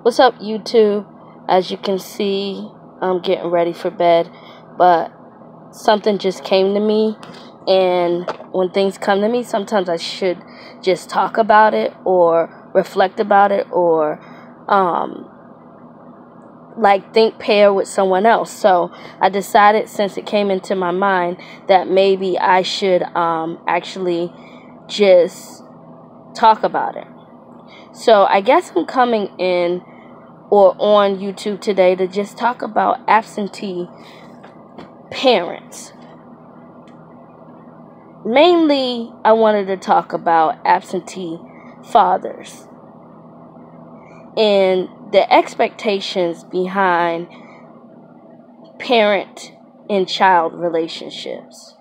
What's up, YouTube? As you can see, I'm getting ready for bed, but something just came to me, and when things come to me, sometimes I should just talk about it or reflect about it or think pair with someone else. So I decided, since it came into my mind, that maybe I should actually just talk about it. So I guess I'm coming in or on YouTube today to just talk about absentee parents. Mainly, I wanted to talk about absentee fathers and the expectations behind parent and child relationships.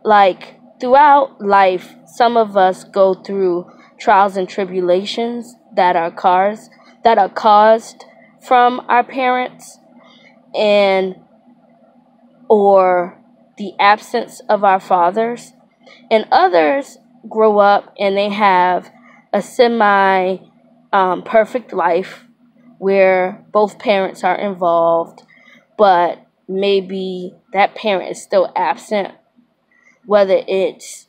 Like, throughout life, some of us go through trials and tribulations that are caused from our parents and or the absence of our fathers, and others grow up and they have a semi perfect life where both parents are involved, but maybe that parent is still absent, whether it's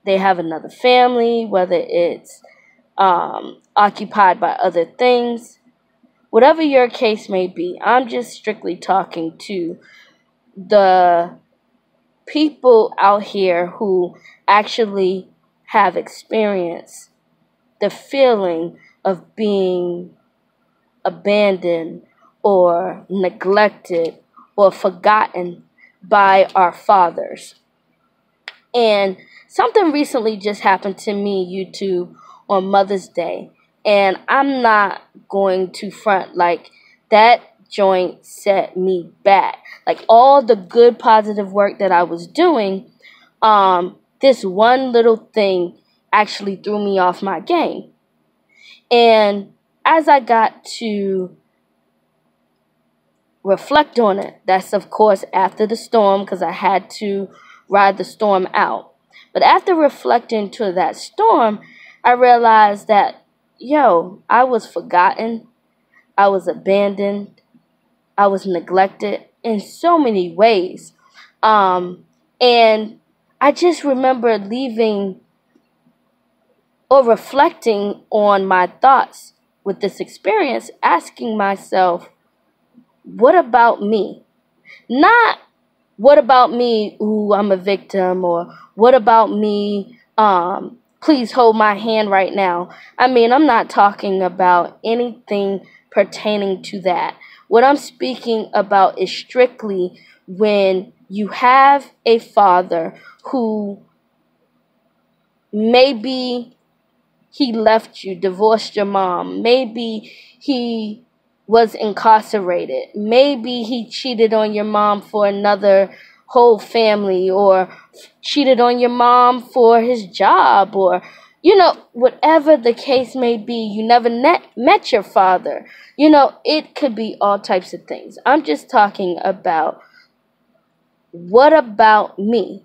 they have another family, whether it's occupied by other things. Whatever your case may be, I'm just strictly talking to the people out here who actually have experienced the feeling of being abandoned or neglected or forgotten by our fathers. And something recently just happened to me, YouTube, on Mother's Day. And I'm not going to front, like, that joint set me back. Like, all the good, positive work that I was doing, this one little thing actually threw me off my game. And as I got to reflect on it, that's, of course, after the storm, because I had to ride the storm out. But after reflecting to that storm, I realized that, I was forgotten, I was abandoned, I was neglected in so many ways. And I just remember leaving or reflecting on my thoughts with this experience, asking myself, what about me? Not what about me, ooh, I'm a victim, or what about me, please hold my hand right now. I mean, I'm not talking about anything pertaining to that. What I'm speaking about is strictly when you have a father who maybe he left you, divorced your mom, maybe he was incarcerated, maybe he cheated on your mom for another whole family, or cheated on your mom for his job, or whatever the case may be, you never met your father. It could be all types of things. I'm just talking about, what about me?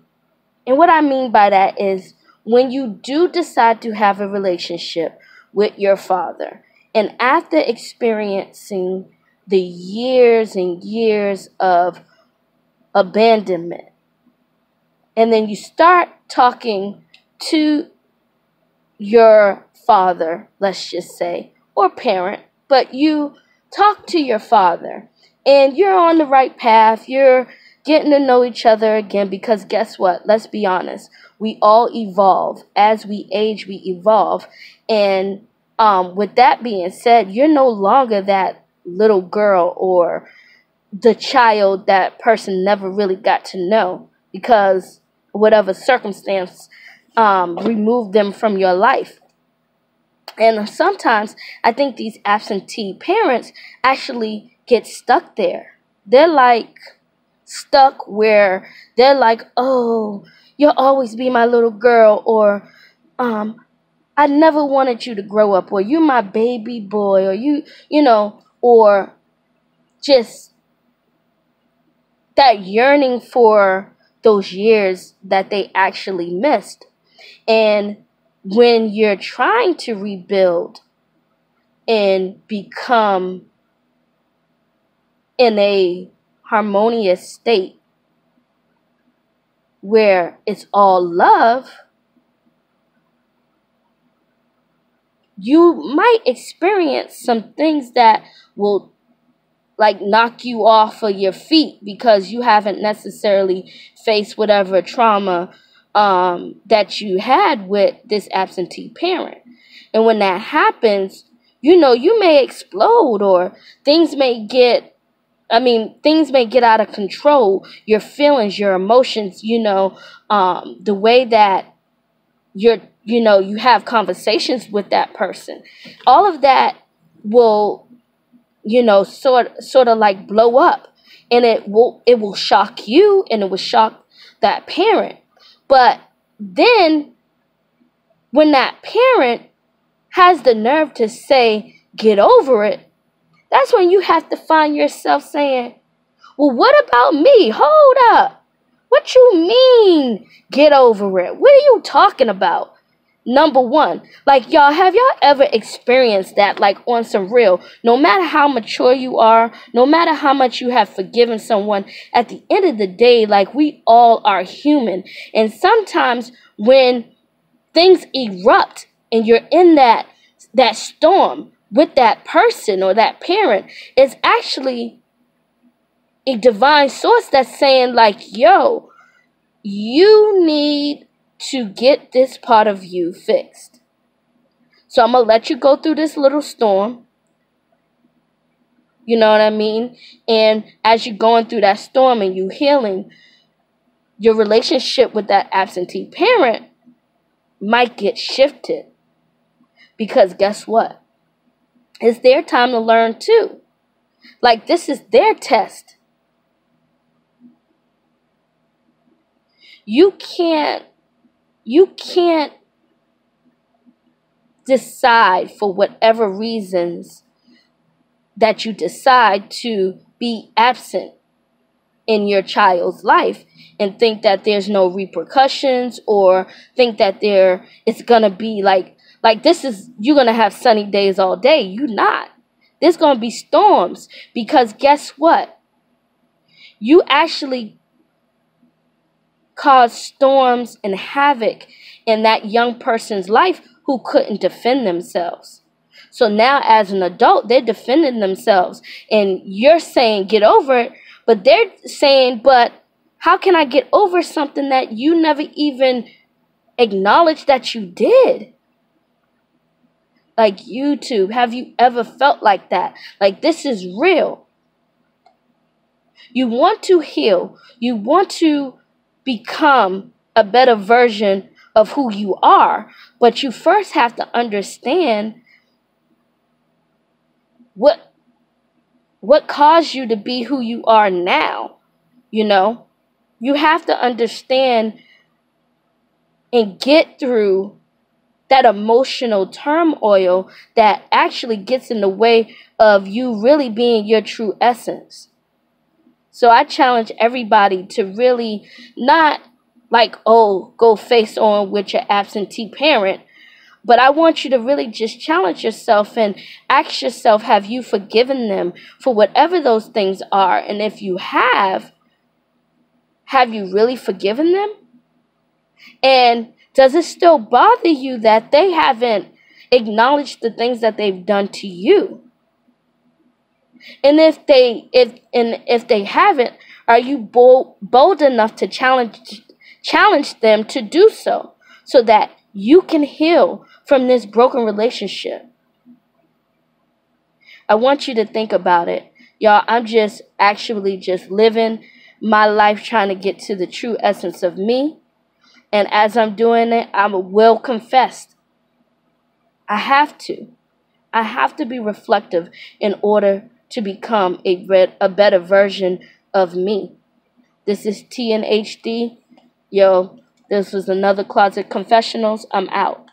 And what I mean by that is, when you do decide to have a relationship with your father, and after experiencing the years and years of abandonment, and then you start talking to your father, let's just say, or parent, but you talk to your father, and you're on the right path, you're getting to know each other again, because guess what? Let's be honest. We all evolve. As we age, we evolve. And with that being said, you're no longer that little girl or the child that person never really got to know, because whatever circumstance removed them from your life. And sometimes I think these absentee parents actually get stuck there. They're like stuck where they're like, oh, you'll always be my little girl, or I never wanted you to grow up, or you my baby boy, or or just that yearning for those years that they actually missed. And when you're trying to rebuild and become in a harmonious state where it's all love, you might experience some things that will like knock you off of your feet because you haven't necessarily faced whatever trauma that you had with this absentee parent. And when that happens, you may explode, or things may get out of control. Your feelings, your emotions, the way that you have conversations with that person, all of that will, sort of like blow up, and it will shock you, and it will shock that parent. But then when that parent has the nerve to say, get over it, that's when you have to find yourself saying, well, what about me? Hold up. What you mean, get over it? What are you talking about? Number one, like, y'all, have y'all ever experienced that, like, on some real, no matter how mature you are, no matter how much you have forgiven someone, at the end of the day, like, we all are human. And sometimes when things erupt and you're in that storm with that person or that parent, it's actually a divine source that's saying, like, yo, you need to get this part of you fixed. So I'm going to let you go through this little storm. You know what I mean? And as you're going through that storm and you healing, your relationship with that absentee parent might get shifted. Because guess what? It's their time to learn too. Like, this is their test. You can't decide, for whatever reasons that you decide to be absent in your child's life, and think that there's no repercussions, or think that it's gonna be like you're gonna have sunny days all day. You're not. There's gonna be storms, because guess what? You actually cause storms and havoc in that young person's life who couldn't defend themselves. So now as an adult, they're defending themselves, and you're saying get over it, but they're saying, but how can I get over something that you never even acknowledged that you did? Like, YouTube, have you ever felt like that? Like, this is real. You want to heal. You want to become a better version of who you are, but you first have to understand what caused you to be who you are now. You have to understand and get through that emotional turmoil that actually gets in the way of you really being your true essence. So I challenge everybody to really not like, oh, go face on with your absentee parent. But I want you to really just challenge yourself and ask yourself, have you forgiven them for whatever those things are? And if you have you really forgiven them? And does it still bother you that they haven't acknowledged the things that they've done to you? And if they haven't, are you bold enough to challenge them to do so that you can heal from this broken relationship? I want you to think about it. Y'all, I'm just living my life trying to get to the true essence of me. And as I'm doing it, I'm well confessed. I have to be reflective in order to become a better version of me. This is TNHD. Yo, this was another Closet Confessionals. I'm out.